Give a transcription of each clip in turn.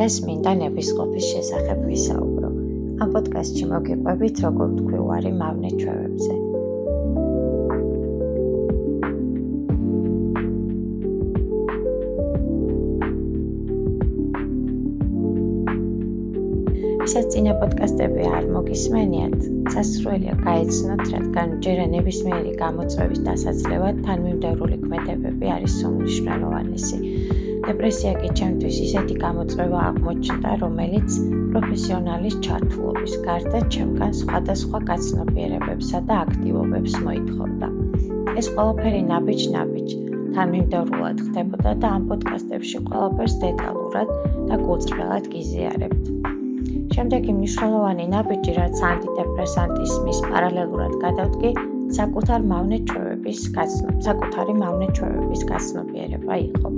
დღეს მინდა ნებისყოფის შესახებ ვისაუბრო. ამ პოდკასტში მოგიყვებით, როგორ თქვი უარი მავნე ჩვევებზე. ისაც წინა პოდკასტები არ მოგისმენიათ, სასურველია გაეცნოთ, რადგან ჯერა ნებისმიერი გამოწვევის დასაძლევად თანმიმდევრული ქმედებები არის უმნიშვნელოვანესი. დეპრესია კი ჩემთვის ისეთი გამოწვევა აღმოჩნდა, რომელიც პროფესიონალის ჩართულობის გარდა ჩემგან სხვადასხვა გაცნობიერებებსა და აქტივობებს მოითხოვდა. ეს ყველაფერი ნაბიჯ-ნაბიჯ თანმიმდევრულად ხდებოდა და ამ პოდკასტებში ყველაფერს დეტალურად და გულწრფელად გიზიარებთ. შემდეგი მნიშვნელოვანი ნაბიჯი, რაც ანტიდეპრესანტიზმის პარალელურად გადავდგი, საკუთარი მავნე ჩვევების გაცნობიერება იყო.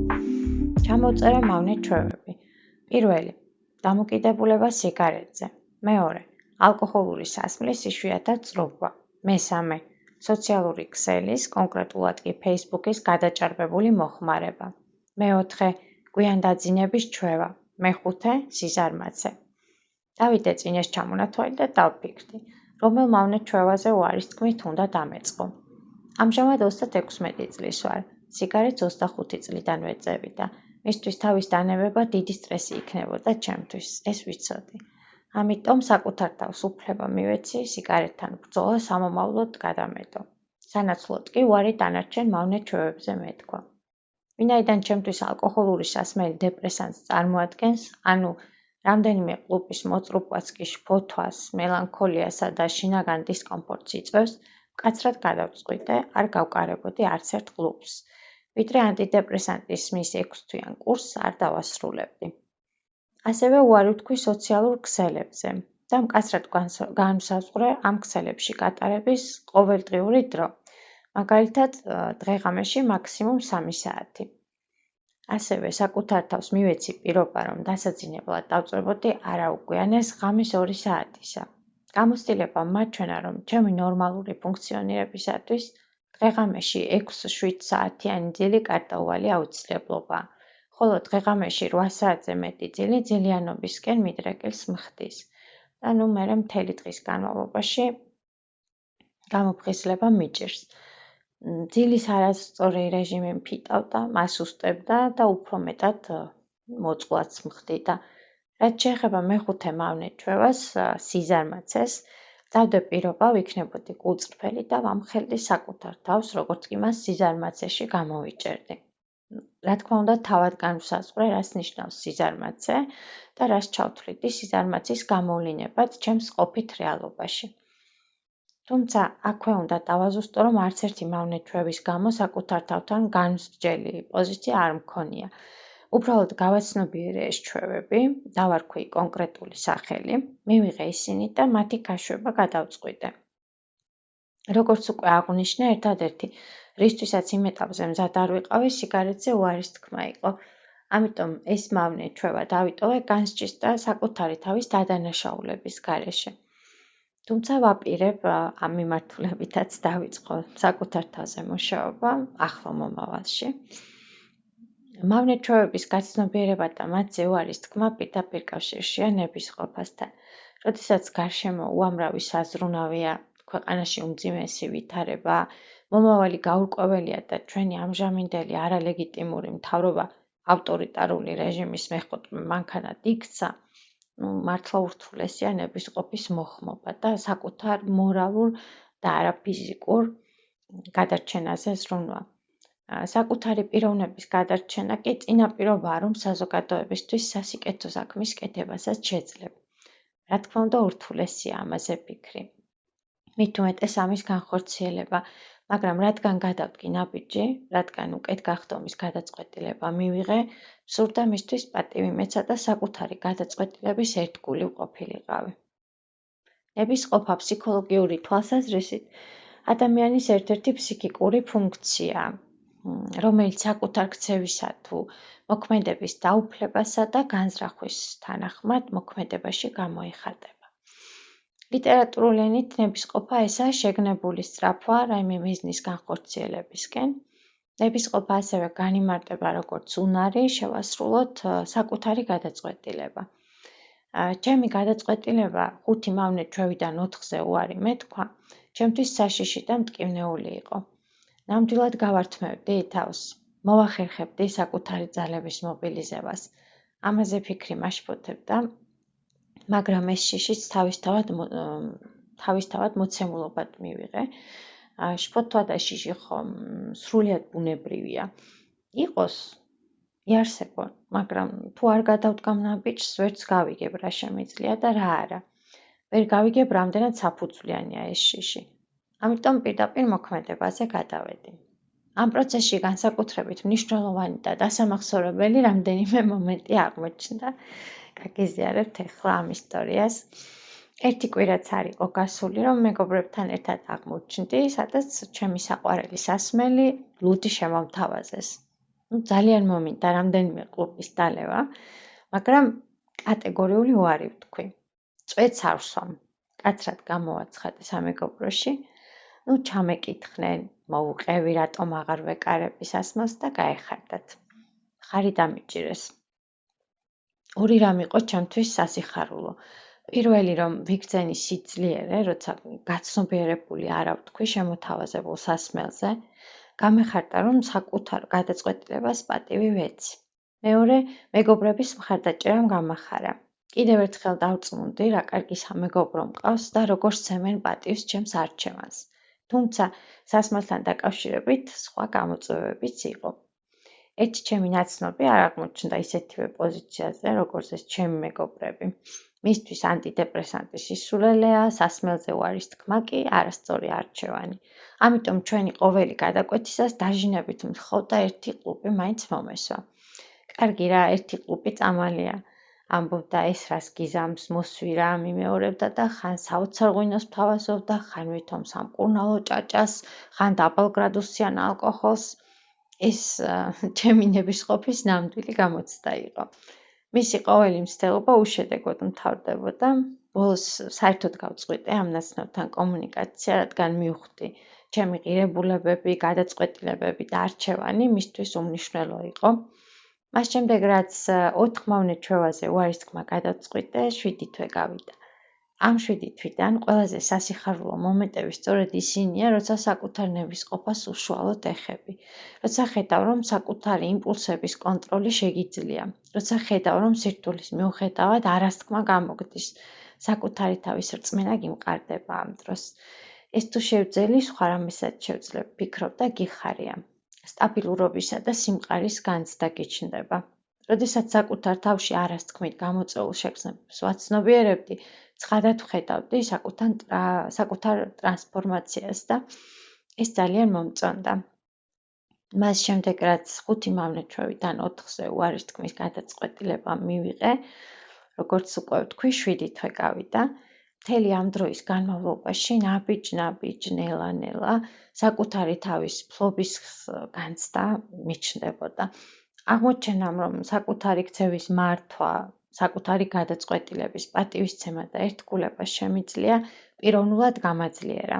ჩამოვწერე მავნე ჩვევები. პირველი, დამოკიდებულება სიგარეტზე. მეორე, ალკოჰოლური სასმლის იშვიათად წრობა. მესამე, სოციალური ქსელის, კონკრეტულად კი Facebook-ის გადაჭარბებული მოხმარება. მეოთხე, გვიანდაძინების ჩვევა. მეხუთე, სიზარმაცე. დავიდე წინეს ჩამონათვალი და დავფიქრდი, რომელ მავნე ჩვევაზე უარის თქმით უნდა დამეწყო. ამჟამად 36 წლის ვარ, სიგარეტს 25 წლიდან ვეწევი და მისთვის თავის დანებება დიდი სტრესი იქნებოდა ჩემთვის, ეს ვიცოდი. ამიტომ საკუთარ თავს უფლება მივეცი სიგარეტთან ბრძოლა სამომავლოდ გადამეტო. სანაცვლოდ კი უარი დანარჩენ მავნე ჩვევებზე მეთქვა. ვინაიდან ჩემთვის ალკოჰოლური სასმელი დეპრესანტს წარმოადგენს, ანუ რამდენიმე ყლუპის მოწრუპვაც კი შფოთვას, მელანქოლიასა და შინაგან დისკომფორტს იწვევს, მკაცრად გადავწყვიტე, არ გავკარებოდი არც ერთ ყლუპს, ვიდრე ანტიდეპრესანტიზმის 6-თვიან კურსს არ დავასრულებდი. ასევე უარი ვთქვი სოციალურ ქსელებზე და მკაცრად განვსაზღვრე ამ ქსელებში გატარების ყოველდღიური დრო, მაგალითად დღე-ღამეში მაქსიმუმ 3 საათი. ასევე საკუთარ თავს მივეცი პირობა, რომ დასაძინებლად დავწვევოდი არაუგვიანეს ღამის 2 საათისა. გამოცდილება მაჩვენა, რომ ჩემი ნორმალური ფუნქციონირებისათვის დღე-ღამეში 6-7 საათიანი ძილი გარდაუვალი აუცილებლობაა, ხოლო დღე-ღამეში 8 საათზე მეტი ძილი ძილიანობისკენ მიდრეკილს მხდის. და მერე მთელი დღის განმავლობაში გამოფხიზლება მიჭირს. ძილის არასწორი რეჟიმი მფიტავდა, მას უსტევდა და უფრო მეტად მოწყვლადს მხდიდა. რაც შეეხება მეხუთე მავნე ჩვევას, სიზარმაცეს, დავდე პირობა ვიქნებოდი გულწრფელი და ვამხელდი საკუთარ თავს, როგორც კი მას სიზარმაცეში გამოვიჭერდი. რა თქმა უნდა, თავად განვსაზღვრე, რას ნიშნავს სიზარმაცე და რას ჩავთვლიდი სიზარმაცის გამოვლინებად ჩემს ყოფით რეალობაში. თუმცა, აქვე უნდა დავაზუსტო, რომ არც ერთი მავნე ჩვევის გამო საკუთარ თავთან განსჯელი პოზიცია არ მქონია. უბრალოდ გავაცნობიერე ეს ჩვევები, დავარქვი კონკრეტული სახელი, მივიღე ისინი და მათი გაშვება გადავწყვიტე. როგორც უკვე აღვნიშნე, ერთადერთი, რისთვისაც იმ ეტაპზე მზად არ ვიყავი, სიგარეტზე უარის თქმა იყო. ამიტომ ეს მავნე ჩვევა დავიტოვე განსჯის და საკუთარი თავის დადანაშაულების გარეშე. თუმცა ვაპირებ ამ მიმართულებითაც დავიწყო საკუთარ თავზე მუშაობა ახლო მომავალში. მავნე ჩვევების გაცნობიერება და მათზე უარის თქმა პირდაპირ კავშირშია ნებისყოფასთან. როდესაც გარშემო უამრავი საზრუნავია, ქვეყანაში უმძიმესი ვითარება, მომავალი გაურკვეველია და ჩვენი ამჟამინდელი არალეგიტიმური მთავრობა ავტორიტარული რეჟიმის მეხუთმე მანქანად იქცა, მართლა ურთულესია ნებისყოფის მოხმობა და საკუთარ მორალურ და არაფიზიკურ გადარჩენაზე ზრუნვა. საკუთარი პიროვნების გადარჩენა კი წინაპირობაა, რომ საზოგადოებისთვის სასიკეთო საქმის კეთებასაც შეძლებ. რა თქმა უნდა, ურთულესია ამაზე ფიქრი. მით უმეტეს ამის განხორციელება, მაგრამ რადგან გადავდგი ნაბიჯი, რადგან უკეთ გახდომის გადაწყვეტილება მივიღე, სურდა მისთვის პატივი მეცა და საკუთარი გადაწყვეტილების ერთგული ვყოფილიყავი. ნებისყოფა ფსიქოლოგიური თვალსაზრისით ადამიანის ერთ-ერთი ფსიქიკური ფუნქციაა, რომელიც საკუთარ ქცევისა თუ მოქმედების დაუფლებასა და განზრახვის თანახმად მოქმედებაში გამოიხატება. ლიტერატურული ენით ნებისყოფა ესაა შეგნებული სწრაფვა რაიმე მიზნის განხორციელებისკენ, ნებისყოფა ასევე განიმარტება როგორც უნარი, შევასრულოთ საკუთარი გადაწყვეტილება. ჩემი გადაწყვეტილება 5 მავნე ჩვევიდან 4-ზე უარი მეთქვა, ჩემთვის საშიში და მტკივნეული იყო. ნამდვილად გავართმევდი თავს, მოვახერხებდი საკუთარი ძალების მობილიზებას. ამაზე ფიქრი მაშფოთებდა, მაგრამ ეს შიშიც თავისთავად მოცემულობად მივიღე. შფოთვა და შიში ხომ სრულიად ბუნებრივია. იყოს, იარსებო, მაგრამ თუ არ გადავდგამ ნაბიჯს, ვერც გავიგებ რა შემიძლია და რა არა. ვერ გავიგებ, რამდენად საფუძვლიანია ეს შიში. ამიტომ პირდაპირ მოქმედებაზე გადავედი. ამ პროცესში განსაკუთრებით მნიშვნელოვანი და დასამახსოვრებელი რამდენიმე მომენტი აღმოჩნდა. გაგიზიარებთ ახლა ამ ისტორიას. ერთი კვირაც არ იყო გასული, რომ მეგობრებთან ერთად აღმოჩნდი, სადაც ჩემი საყვარელი სასმელი ლუდი შემომთავაზეს. ძალიან მომინდა რამდენიმე კლუბის დალევა, მაგრამ კატეგორიული უარი ვთქვი. წვეთს არ ვსვამ. კაცრად გამოვაცხადე სამეგობროში. ჩამეკითხნენ, მოუყევი, რატომ აღარ ვეკარები სასმელს და გაეხარდათ. ხარი დამიჭირეს. ორი რამ იყო ჩემთვის სასიხარულო. პირველი, რომ ვიგრძენი სიძლიერე, როცა გაცნობიერებული არა ვთქვი შემოთავაზებულ სასმელზე, გამეხარდა, რომ საკუთარ გადაწყვეტილებას პატივი ვეცი. მეორე, მეგობრების მხარდაჭერამ გამახარა. კიდევ ერთხელ დავწმუნდი, რა კარგი სამეგობრო მყავს და როგორ სცემენ პატივს ჩემს არჩევანს. თუმცა სასმელთან დაკავშირებით სხვა გამოწვევებიც იყო. ერთი ჩემი ნაცნობი არ აღმოჩნდა ისეთივე პოზიციაზე, როგორც ეს ჩემი მეგობრები. მისთვის ანტიდეპრესანტის ისულელეა, სასმელზე უარის თქმა კი არასწორი არჩევანი. ამიტომ ჩვენი ყოველი გადაკვეთისას დაჟინებით მთხოვდა ერთი კლუბი მაინც მომესვა. კარგი რა, ერთი კლუბი წამალია. ამბობდა ეს რას გიზამს, მოსვირა, მიმეორებდა და ხან საოცარ ღვინოს ვთავაზობდა, ხან ვითომ სამკურნალო ჭაჭას, ხან დაბალგრადუსიან ალკოჰოლს. ეს ჩემი ნებისყოფის ნამდვილი გამოცდა იყო. მისი ყოველი მცდელობა უშედეგოდ მთავრდებოდა. ბოლოს საერთოდ გავწყვიტე ამ ნაცნობთან კომუნიკაცია, რადგან მივხვდი, ჩემი ღირებულებები, გადაწყვეტილებები და არჩევანი მისთვის უმნიშვნელო იყო. მას შემდეგ, რაც 4 მავნე ჩვევაზე უარის თქმა გადაწყვიტე, 7 თვე გავიდა. ამ 7 თვიდან ყველაზე სასიხარულო მომენტები სწორედ ისინია, როცა საკუთარ ნებისყოფას უშუალოდ ეხები. როცა ხედავ, რომ საკუთარი იმპულსების კონტროლი შეგიძლია. როცა ხედავ, რომ სირთულის მიუხედავად არასთქმა გამოგდის. საკუთარი თავის რწმენა გიმყარდება ამ დროს. ეს თუ შევძელი, სხვა რამესაც შევძლებ, ფიქრობ და გიხარია. სტაბილურობისა და სიმყარის განცდა გიჩნდება. როდესაც საკუთარ თავში არასთქმით გამოწვეულ შეგრძნებებს ვაცნობიერებდი, ცხადად ვხედავდი საკუთარ ტრანსფორმაციას და ეს ძალიან მომწონდა. მას შემდეგ, რაც 5 მავნე ჩვევიდან 4-ზე უარის თქმის გადაწყვეტილება მივიღე, როგორც უკვე ვთქვი, 7 თვე გავიდა. მთელი ამ დროის განმავლობაში ნაბიჯ, ნელა-ნელა საკუთარი თავის ფლობის განცდა მიჩნდებოდა. აღმოჩენამ, რომ საკუთარი ქცევის მართვა, საკუთარი გადაწყვეტილების პატივისცემა და ერთგულება შემიძლია, პიროვნულად გამაძლიერა.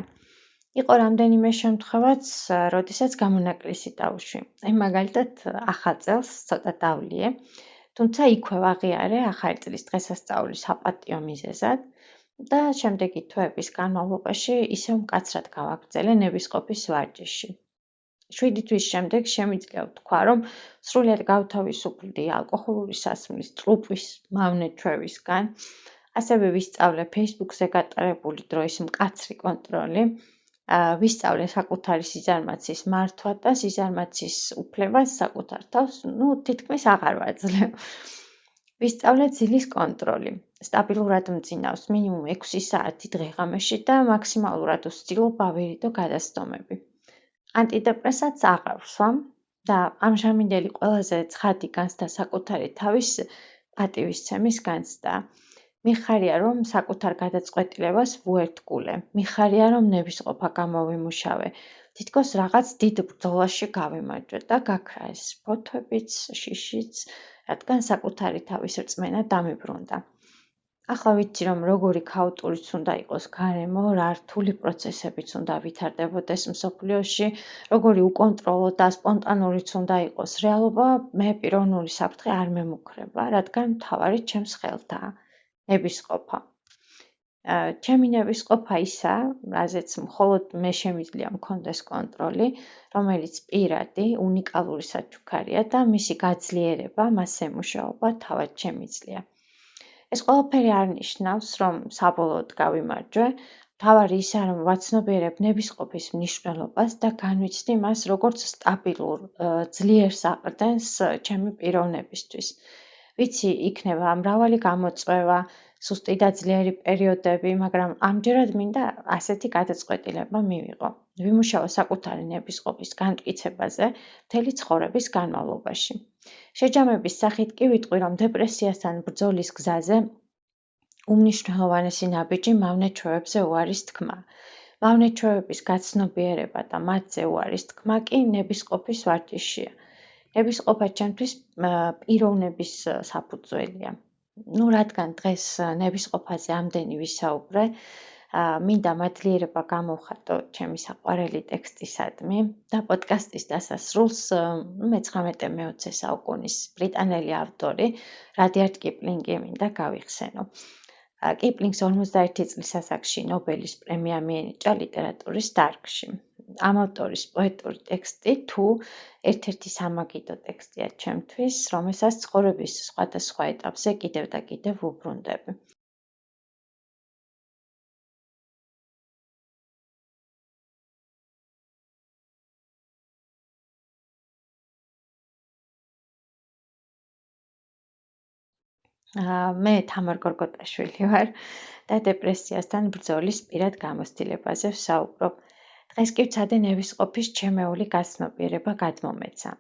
იყო რამდენიმე შემთხვევაც, როდესაც გამონაკლისი დავუშვი. მაგალითად, ახალ წელს ცოტა დავლიე, თუმცა იქვე ვაღიარე ახალი წლის დღესასწაულის საპატიო მიზეზად და შემდეგი თვეების განმავლობაში ისევ მკაცრად გავაგრძელე ნებისყოფის ვარჯიში. 7 თვის შემდეგ შემიძლია ვთქვა, რომ სრულიად გავთავისუფლდი ალკოჰოლური სასმლის, ტრუპვის, მავნე ჩვევისგან, ასევე ვისწავლე Facebook-ზე გატარებული დროის მკაცრი კონტროლი, ვისწავლე საკუთარი სიზარმაცის მართვა და სიზარმაცის უფლებას საკუთარ თავს, თითქმის აღარ ვაძლევ. ვისწავლე ძილის კონტროლი. სტაბილურად მძინავს მინიმუმ 6 საათი დღეღამეში და მაქსიმალურად ვცდილობ ავერიდო გადასტომები. ანტიდეპრესანტს აღარ ვსვამ და ამჟამინდელი ყველაზე ცხადი განცდა საკუთარი თავის პატივისცემის განცდა. მიხარია, რომ საკუთარ გადაწყვეტილებას ვუერთგულე. მიხარია, რომ ნებისყოფა გამოვიმუშავე. თითქოს რაღაც დიდ ბრძოლაში გავიმარჯვე და გაქრა ეს ფოთვებიც, შიშიც, რადგან საკუთარი თავის რწმენა დამიბრუნდა. ახლა ვიცი, რომ როგორი ქაოტურიც უნდა იყოს გარემო, რა რთული პროცესებიც უნდა ვითარდებოდეს მსოფლიოში, როგორი უკონტროლო და სპონტანურიც უნდა იყოს რეალობა, მე პიროვნული საფრთხე არ მემუქრება, რადგან მთავარი ჩემს ხელთაა, ნებისყოფა. ჩემი ნებისყოფა ისაა, რაზეც მხოლოდ მე შემიძლია მქონდეს კონტროლი, რომელიც პირადი, უნიკალური საჩუქარია და მისი გაძლიერება, მასზე მუშაობა თავად შემიძლია. ეს ყველაფერი არ ნიშნავს, რომ საბოლოოდ გავიმარჯვე, მთავარი ისაა, რომ ვაცნობიერებ ნებისყოფის მნიშვნელობას და განვიცდი მას როგორც სტაბილურ, ძლიერ საყრდენს ჩემი პიროვნებისთვის. ვიცი, იქნება მრავალი გამოწვევა, სუსტი და ძლიერი პერიოდები, მაგრამ ამჯერად მინდა ასეთი გადაწყვეტილება მივიღო. ვიმუშაო საკუთარი ნებისყოფის განმტკიცებაზე მთელი ცხოვრების განმავლობაში. შეჯამების სახით კი ვიტყვი, რომ დეპრესიასთან ბრძოლის გზაზე უმნიშვნელოვანესი ნაბიჯი მავნე-ჩვევებზე უარის თქმა. მავნე-ჩვევების გაცნობიერება და მათზე უარის თქმა კი ნებისყოფის ვარჯიშია. ნებისყოფა ჩემთვის პიროვნების საფუძველია. რადგან დღეს ნებისყოფაზე ამდენი ვისაუბრე, მინდა მადლიერება გამოვხატო ჩემი საყვარელი ტექსტისადმი და პოდკასტის დასასრულს მე-19-20 საუკუნის ბრიტანელი ავტორი რადიარდ კიპლინგი მინდა გავიხსენო. კიპლინგს 51 წლის ასაკში ნობელის პრემია მიენიჭა ლიტერატურის დარგში. ამ ავტორის პოეტური ტექსტი თუ ერთ-ერთი სამაგიდო ტექსტია ჩემთვის, რომელსაც ცხოვრების სხვადასხვა ეტაპზე კიდევ და კიდევ ვუბრუნდები. მე თამარ გორგოტაშვილი ვარ და დეპრესიასთან ბრძოლის პირად გამოცდილებაზე ვსაუბრობ. დღეს კი ვცადე ნებისყოფის ჩემეული გაცნობიერება გადმომეცა.